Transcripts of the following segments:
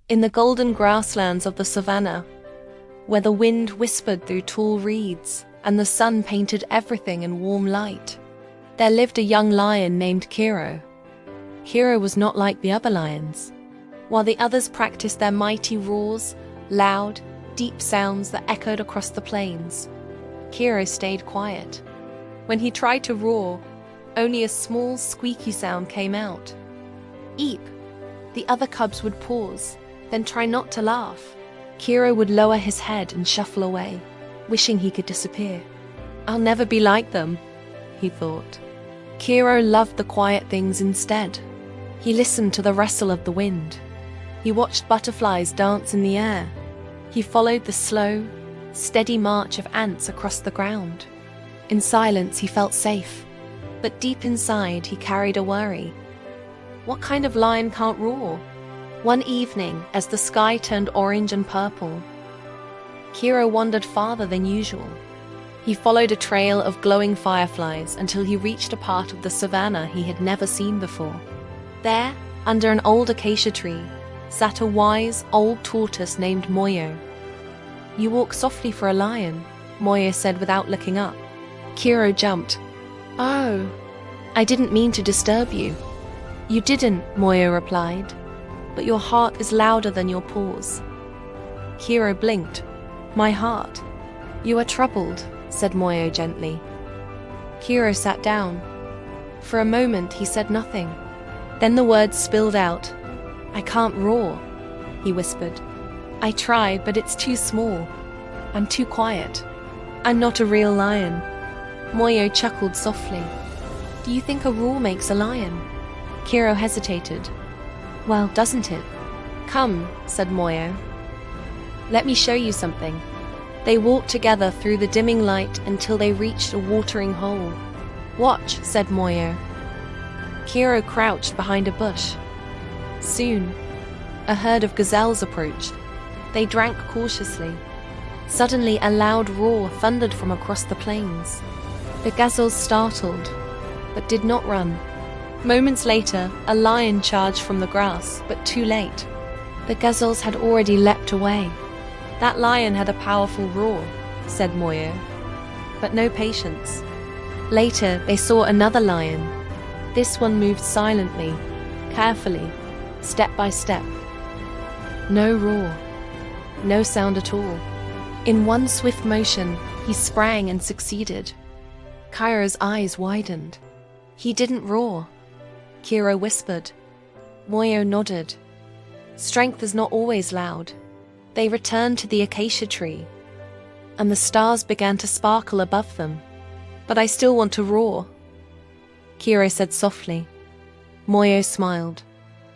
In the golden grasslands of the savannah, where the wind whispered through tall reeds and the sun painted everything in warm light, there lived a young lion named Kiro. Kiro was not like the other lions. While the others practiced their mighty roars, loud, deep sounds that echoed across the plains, Kiro stayed quiet. When he tried to roar, only a small, squeaky sound came out. Eep! The other cubs would pause, then try not to laugh. Kiro would lower his head and shuffle away, wishing he could disappear. I'll never be like them, he thought. Kiro loved the quiet things instead. He listened to the rustle of the wind. He watched butterflies dance in the air. He followed the slow, steady march of ants across the ground. In silence, he felt safe, but deep inside, he carried a worry. What kind of lion can't roar? One evening, as the sky turned orange and purple, Kiro wandered farther than usual. He followed a trail of glowing fireflies until he reached a part of the savannah he had never seen before. There, under an old acacia tree, sat a wise, old tortoise named Moyo. You walk softly for a lion, Moyo said without looking up. Kiro jumped. Oh, I didn't mean to disturb you. You didn't, Moyo replied, but your heart is louder than your paws. Kiro blinked. My heart. You are troubled, said Moyo gently. Kiro sat down. For a moment he said nothing. Then the words spilled out. I can't roar, he whispered. I try, but it's too small. I'm too quiet. I'm not a real lion. Moyo chuckled softly. Do you think a roar makes a lion? Kiro hesitated. Well, doesn't it? Come, said Moyo. Let me show you something. They walked together through the dimming light until they reached a watering hole. Watch, said Moyo. Kiro crouched behind a bush. Soon, a herd of gazelles approached. They drank cautiously. Suddenly, a loud roar thundered from across the plains. The gazelles startled, but did not run. Moments later, a lion charged from the grass, but too late. The gazelles had already leapt away. That lion had a powerful roar, said Moyo, but no patience. Later, they saw another lion. This one moved silently, carefully, step by step. No roar, no sound at all. In one swift motion, he sprang and succeeded. Kiro's eyes widened. He didn't roar. Kiro whispered. Moyo nodded. Strength is not always loud. They returned to the acacia tree, and the stars began to sparkle above them. But I still want to roar, Kiro said softly. Moyo smiled.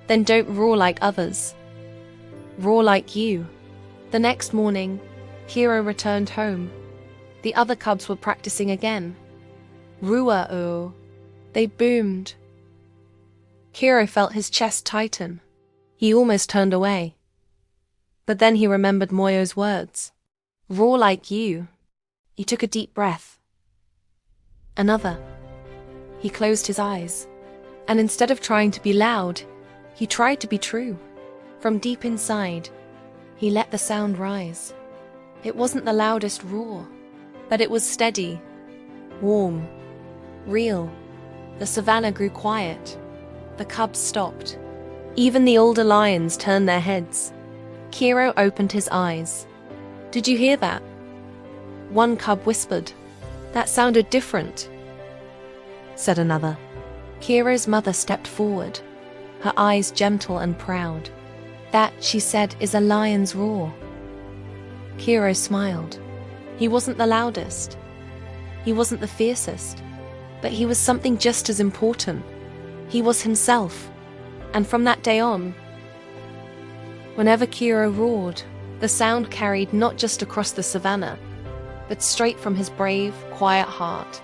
Then don't roar like others. Roar like you. The next morning, Kiro returned home. The other cubs were practicing again. Rua-o. They boomed. Kiro felt his chest tighten. He almost turned away. But then he remembered Moyo's words. Roar like you. He took a deep breath. Another. He closed his eyes. And instead of trying to be loud, he tried to be true. From deep inside, he let the sound rise. It wasn't the loudest roar, but it was steady, warm, real. The savannah grew quiet. The cubs stopped. Even the older lions turned their heads. Kiro opened his eyes. Did you hear that? One cub whispered. That sounded different, said another. Kiro's mother stepped forward, her eyes gentle and proud. That, she said, is a lion's roar. Kiro smiled. He wasn't the loudest. He wasn't the fiercest. But he was something just as important. He was himself. And from that day on, whenever Kiro roared, the sound carried not just across the savannah, but straight from his brave, quiet heart.